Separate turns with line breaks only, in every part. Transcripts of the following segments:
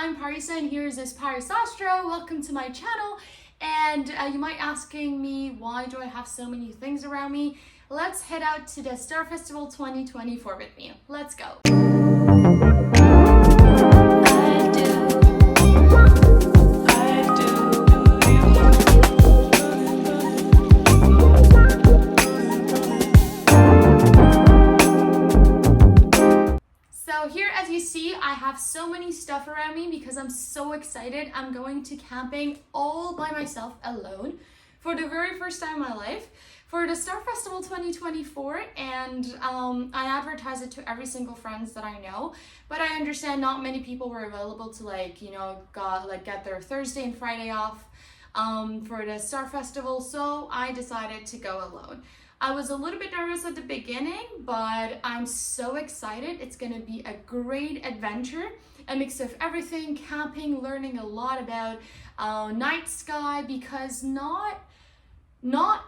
I'm Parisa and here's this Parisa Astro. Welcome to my channel. And you might asking me, why do I have so many things around me? Let's head out to the Star Festival 2024 with me. Let's go. So here, as you see, I have so many stuff around me because I'm so excited. I'm going to camping all by myself alone for the very first time in my life for the Star Festival 2024, and I advertise it to every single friends that I know, but I understand not many people were available to get their Thursday and Friday off for the Star Festival, so I decided to go alone. I was a little bit nervous at the beginning, but I'm so excited. It's gonna be a great adventure, a mix of everything, camping, learning a lot about night sky, because not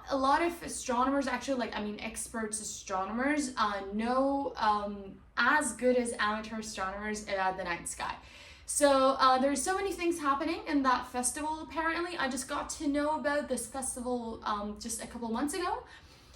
a lot of astronomers actually, experts astronomers know as good as amateur astronomers about the night sky. So there's so many things happening in that festival apparently. I just got to know about this festival just a couple months ago.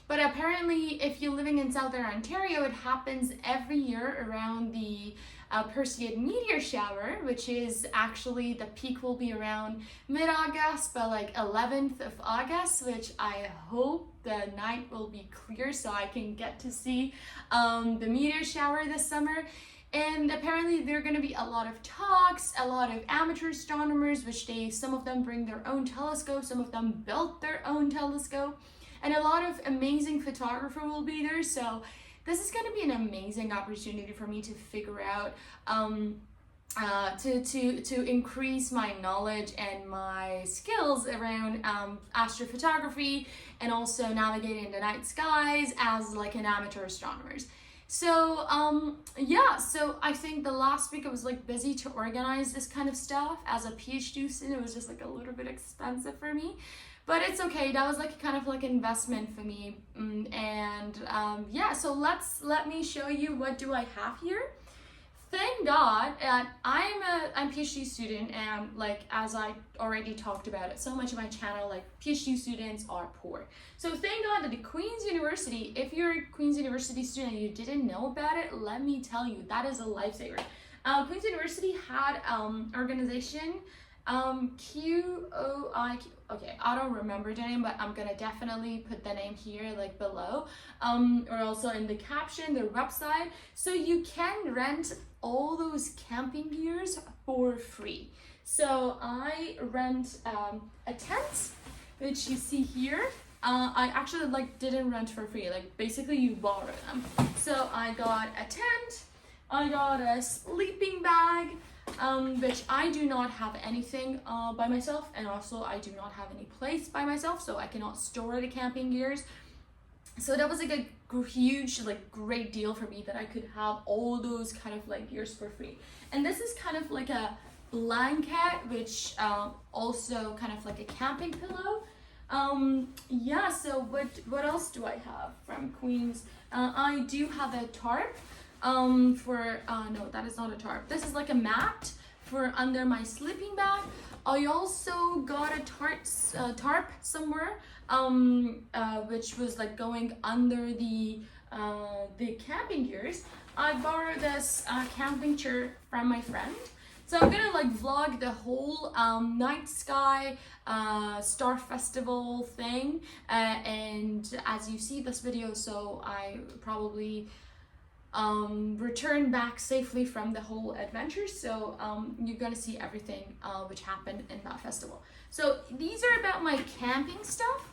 But apparently, if you're living in Southern Ontario, it happens every year around the Perseid meteor shower, which is actually, the peak will be around mid-August, but like 11th of August, which I hope the night will be clear so I can get to see the meteor shower this summer. And apparently there are going to be a lot of talks, a lot of amateur astronomers, which some of them bring their own telescope, some of them built their own telescope. And a lot of amazing photographer will be there, so this is going to be an amazing opportunity for me to figure out, to increase my knowledge and my skills around astrophotography and also navigating the night skies as like an amateur astronomer. So so I think the last week I was like busy to organize this kind of stuff. As a PhD student, it was just like a little bit expensive for me. But it's okay, that was like kind of like investment for me. So let me show you what do I have here. Thank God I'm a PhD student, and like as I already talked about it so much of my channel, like PhD students are poor. So thank God that the Queen's University, if you're a Queen's University student and you didn't know about it, let me tell you, that is a lifesaver. Queen's University had organization QOIQ. Okay, I don't remember the name, but I'm gonna definitely put the name here like below, or also in the caption, their website, so you can rent all those camping gears for free. So I rent a tent, which you see here. I actually didn't rent for free, like basically you borrow them. So I got a tent, I got a sleeping bag, which I do not have anything by myself, and also I do not have any place by myself, so I cannot store the camping gears. So that was like a huge, great deal for me that I could have all those kind of like gears for free. And this is kind of like a blanket, which also kind of like a camping pillow. So what else do I have from Queen's? I do have a tarp. No, that is not a tarp. This is like a mat for under my sleeping bag. I also got a tarp somewhere, which was like going under the camping gears. I borrowed this camping chair from my friend. So I'm gonna vlog the whole night sky Star Festival thing, and as you see this video, so I probably return back safely from the whole adventure, so you're gonna see everything which happened in that festival. So these are about my camping stuff,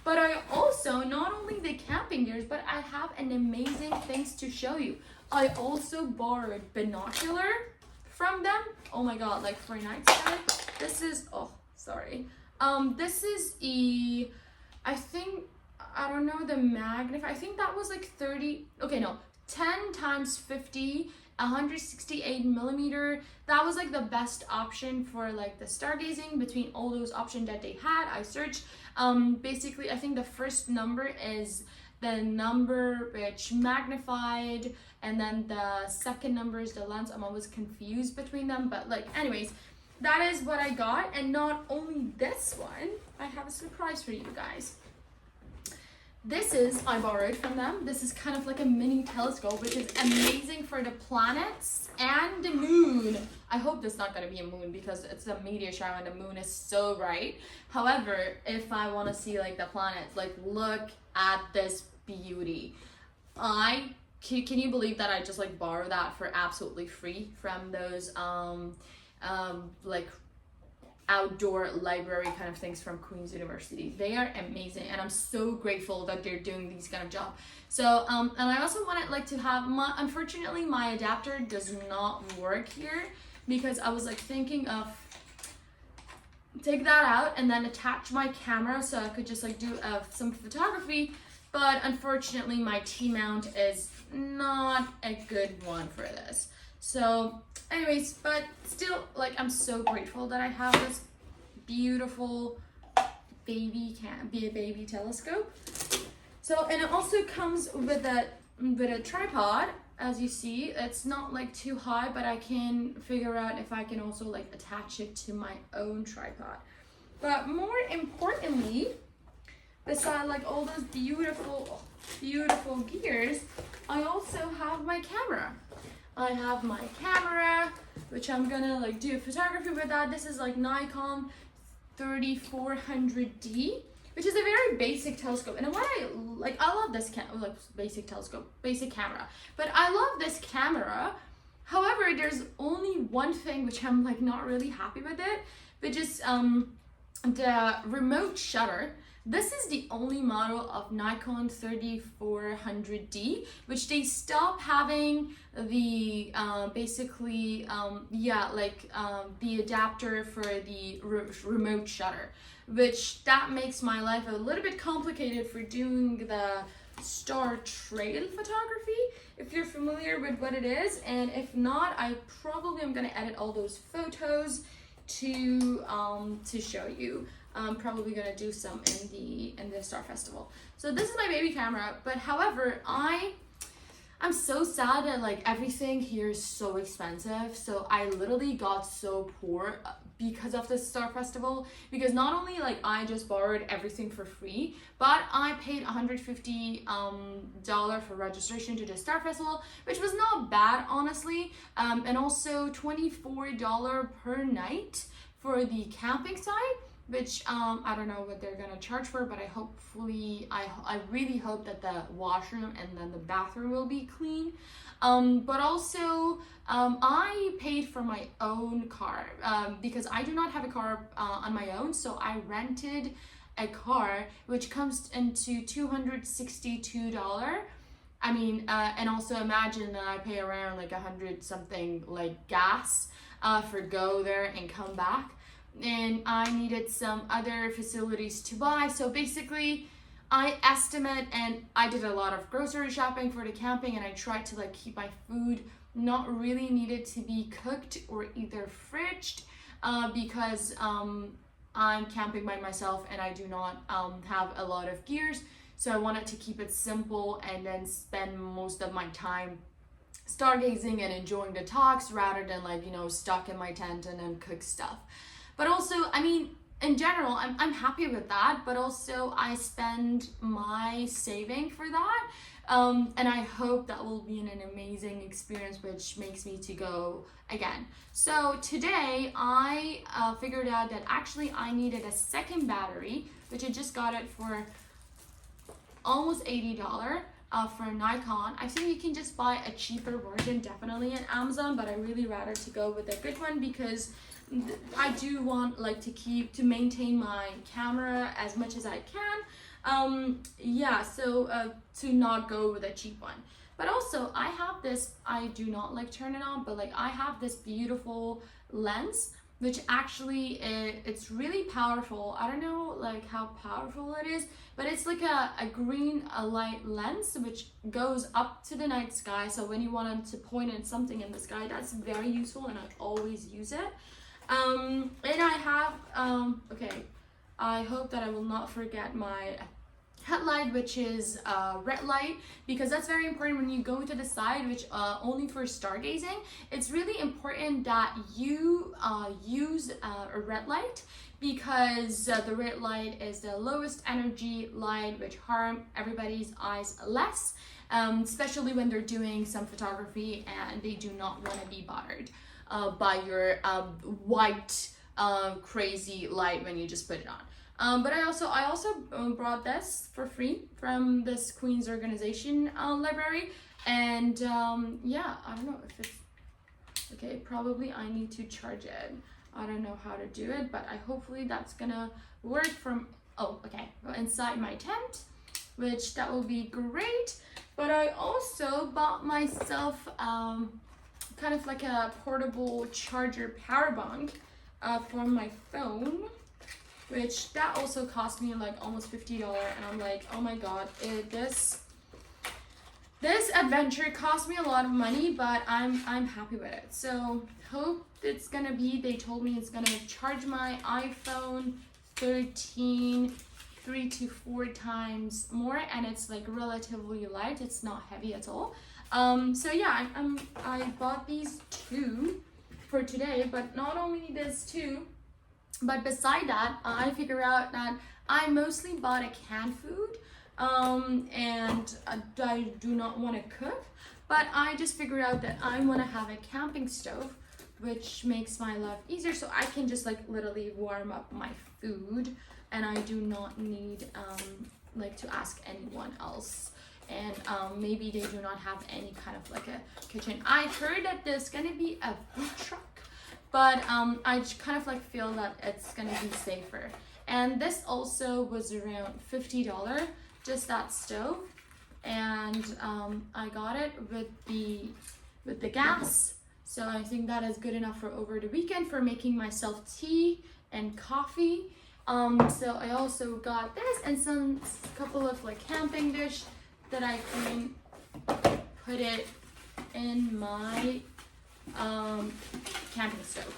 but I also, not only the camping gears, but I have an amazing things to show you. I also borrowed binocular from them. Oh my god, like for night sky. This is, this is I don't know the magnify, I think that was like 10 times 50, 168 millimeter. That was like the best option for like the stargazing between all those options that they had. I searched, basically I think the first number is the number which magnified, and then the second number is the lens. I'm always confused between them, but like anyways, that is what I got. And not only this one, I have a surprise for you guys. This is, I borrowed from them. This is kind of like a mini telescope, which is amazing for the planets and the moon. I hope this is not going to be a moon because it's a meteor shower and the moon is so bright. However, if I want to see like the planets, like look at this beauty. Can you believe that I just like borrowed that for absolutely free from those like outdoor library kind of things from Queen's University. They are amazing, and I'm so grateful that they're doing these kind of job. So and I also wanted like to have unfortunately my adapter does not work here, because I was like thinking of take that out and then attach my camera so I could just like do some photography, but unfortunately my T-mount is not a good one for this. So anyways, but still, like, I'm so grateful that I have this beautiful baby telescope. So, and it also comes with a tripod. As you see, it's not like too high, but I can figure out if I can also like attach it to my own tripod. But more importantly, beside like all those beautiful gears, I also have my camera. I have my camera, which I'm gonna like do photography with that. This is like Nikon 3400D, which is a very basic telescope. And what I love this basic camera, but I love this camera. However, there's only one thing which I'm like not really happy with it, which is the remote shutter. This is the only model of Nikon 3400D, which they stopped having the the adapter for the remote shutter, which that makes my life a little bit complicated for doing the star trail photography, if you're familiar with what it is. And if not, I probably am gonna edit all those photos to show you. I'm probably gonna do some in the Star Festival. So this is my baby camera, but however, I'm so sad that like everything here is so expensive. So I literally got so poor because of the Star Festival, because not only like I just borrowed everything for free, but I paid $150 for registration to the Star Festival, which was not bad honestly, and also $24 per night for the camping site, which I don't know what they're gonna charge for, but I really hope that the washroom and then the bathroom will be clean. But also I paid for my own car because I do not have a car on my own, so I rented a car, which comes into $262. I mean, and also imagine that I pay around like 100 something like gas for go there and come back. And I needed some other facilities to buy. So basically, I estimate, and I did a lot of grocery shopping for the camping, and I tried to like keep my food not really needed to be cooked or either fridged because I'm camping by myself and I do not have a lot of gears. So I wanted to keep it simple and then spend most of my time stargazing and enjoying the talks rather than like, you know, stuck in my tent and then cook stuff. But also, I mean, in general, I'm happy with that, but also I spend my saving for that. And I hope that will be an amazing experience, which makes me to go again. So today I figured out that actually I needed a second battery, which I just got it for almost $80 for Nikon. I think you can just buy a cheaper version definitely on Amazon, but I really rather to go with a good one because I do want like to maintain my camera as much as I can. To not go with a cheap one. But also I have this, I do not like turn it on, but like I have this beautiful lens, which actually it's really powerful. I don't know like how powerful it is, but it's like a green light lens which goes up to the night sky. So when you want to point at something in the sky, that's very useful and I always use it. And I have, okay, I hope that I will not forget my headlight, which is red light, because that's very important when you go to the side, which only for stargazing. It's really important that you use a red light, because the red light is the lowest energy light, which harm everybody's eyes less, especially when they're doing some photography and they do not want to be bothered by your white crazy light when you just put it on. But I also brought this for free from this Queen's organization library, and yeah, I don't know if it's okay. Probably I need to charge it. I don't know how to do it, but hopefully that's gonna work from, oh, okay, inside my tent, which that will be great. But I also bought myself kind of like a portable charger power bank for my phone, which that also cost me like almost $50, and I'm like, oh my god, this adventure cost me a lot of money, but I'm happy with it. So hope it's gonna be, they told me it's gonna charge my iPhone 13 3 to 4 times more, and it's like relatively light, it's not heavy at all. So yeah, I bought these 2 for today, but not only this 2, but beside that, I figured out that I mostly bought a canned food, and I do not want to cook, but I just figured out that I want to have a camping stove, which makes my life easier, so I can just like literally warm up my food, and I do not need like to ask anyone else. And maybe they do not have any kind of like a kitchen. I heard that there's gonna be a food truck, but I kind of like feel that it's gonna be safer. And this also was around $50, just that stove, and I got it with the gas, so I think that is good enough for over the weekend for making myself tea and coffee. So I also got this and some couple of like camping dish that I can put it in my camping stove.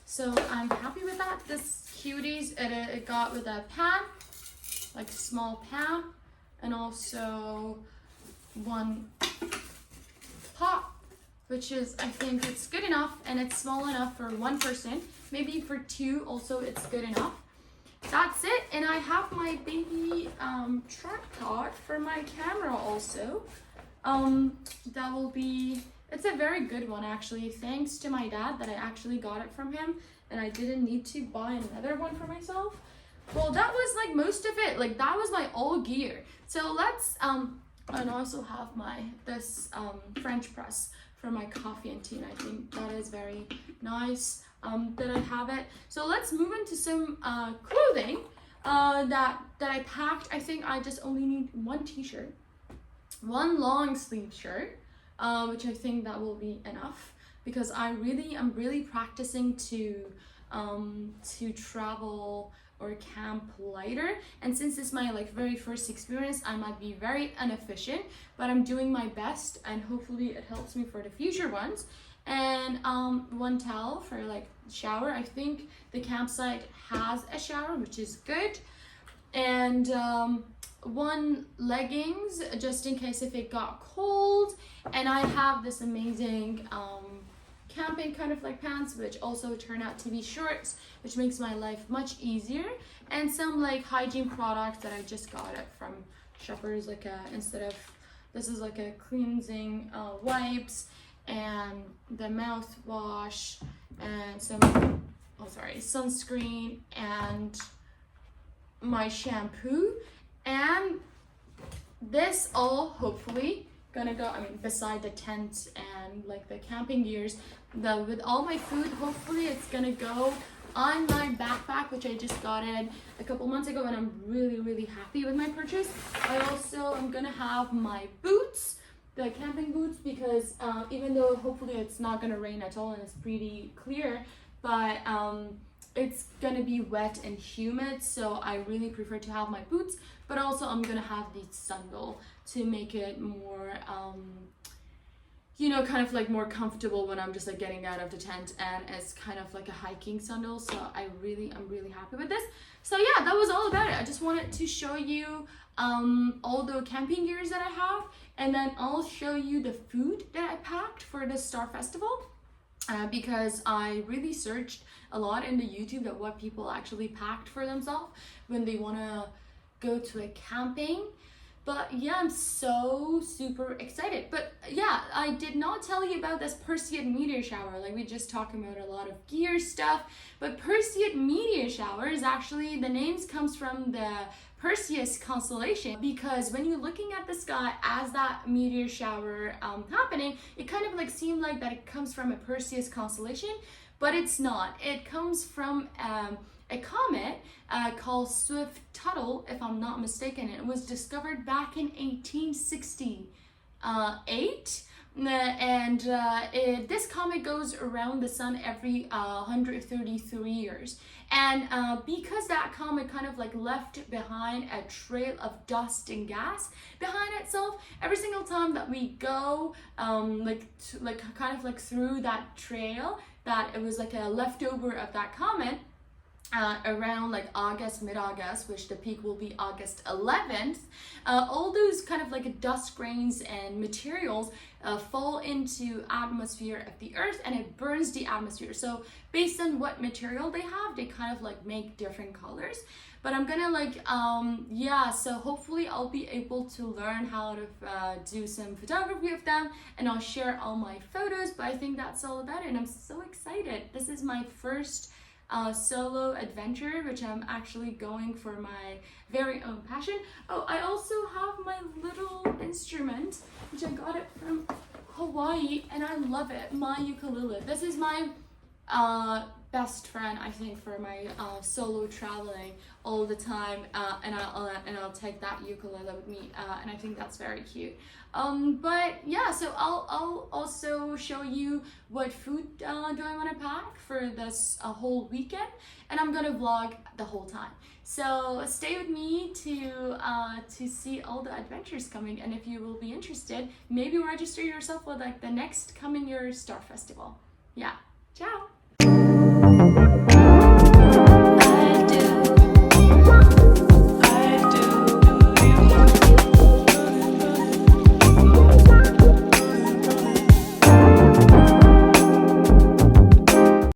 So I'm happy with that. This cuties, it got with a pan, like a small pan, and also 1 pot, which is, I think it's good enough, and it's small enough for 1 person. Maybe for 2 also it's good enough. That's it, and I have my baby tripod for my camera also. That will be, it's a very good one actually, thanks to my dad that I actually got it from him, and I didn't need to buy another one for myself. Well, that was like most of it, like that was my all gear. So let's, and I also have this French press for my coffee and tea, and I think that is very nice. That I have it. So let's move into some clothing that I packed. I think I just only need 1 t-shirt, 1 long sleeve shirt, which I think that will be enough, because I'm really practicing to travel or camp lighter, and since it's my like very first experience, I might be very inefficient, but I'm doing my best, and hopefully it helps me for the future ones. And 1 towel for like shower. I think the campsite has a shower, which is good. And 1 leggings just in case if it got cold. And I have this amazing camping kind of like pants, which also turn out to be shorts, which makes my life much easier. And some like hygiene products that I just got it from Shoppers, like instead of, this is like a cleansing wipes, and the mouthwash, and some, sunscreen, and my shampoo. And this all hopefully gonna go, I mean, beside the tent and like the camping gears, with all my food, hopefully it's gonna go on my backpack, which I just got it a couple months ago, and I'm really happy with my purchase. I also am gonna have my boots, the camping boots, because even though hopefully it's not gonna rain at all and it's pretty clear, but it's gonna be wet and humid, so I really prefer to have my boots. But also I'm gonna have the sandal to make it more you know, kind of like more comfortable when I'm just like getting out of the tent, and it's kind of like a hiking sandal. So I'm really happy with this. So yeah, that was all about it. I just wanted to show you all the camping gears that I have, and then I'll show you the food that I packed for the Star Festival. Because I really searched a lot in the YouTube at what people actually packed for themselves when they want to go to a camping. But yeah, I'm so super excited. But yeah, I did not tell you about this Perseid meteor shower. Like, we just talking about a lot of gear stuff, but Perseid meteor shower is actually, the names comes from the Perseus constellation, because when you're looking at the sky as that meteor shower happening, it kind of like seemed like that it comes from a Perseus constellation, but it's not. It comes from a comet called Swift-Tuttle, if I'm not mistaken. It was discovered back in 1868. This comet goes around the sun every 133 years, and because that comet kind of like left behind a trail of dust and gas behind itself, every single time that we go kind of like through that trail, that it was like a leftover of that comet, around like mid-August, which the peak will be August 11th, all those kind of like dust grains and materials fall into atmosphere of the Earth, and it burns the atmosphere. So based on what material they have, they kind of like make different colors. But I'm gonna so hopefully I'll be able to learn how to do some photography of them, and I'll share all my photos. But I think that's all about it, and I'm so excited. This is my first solo adventure, which I'm actually going for my very own passion. Oh, I also have my little instrument, which I got it from Hawaii, and I love it, my ukulele. This is my best friend, I think, for my solo traveling all the time, and I'll take that ukulele with me, and I think that's very cute. But yeah, so I'll also show you what food do I want to pack for this whole weekend, and I'm gonna vlog the whole time. So stay with me to see all the adventures coming, and if you will be interested, maybe register yourself for like the next coming year Star Festival. Yeah, ciao.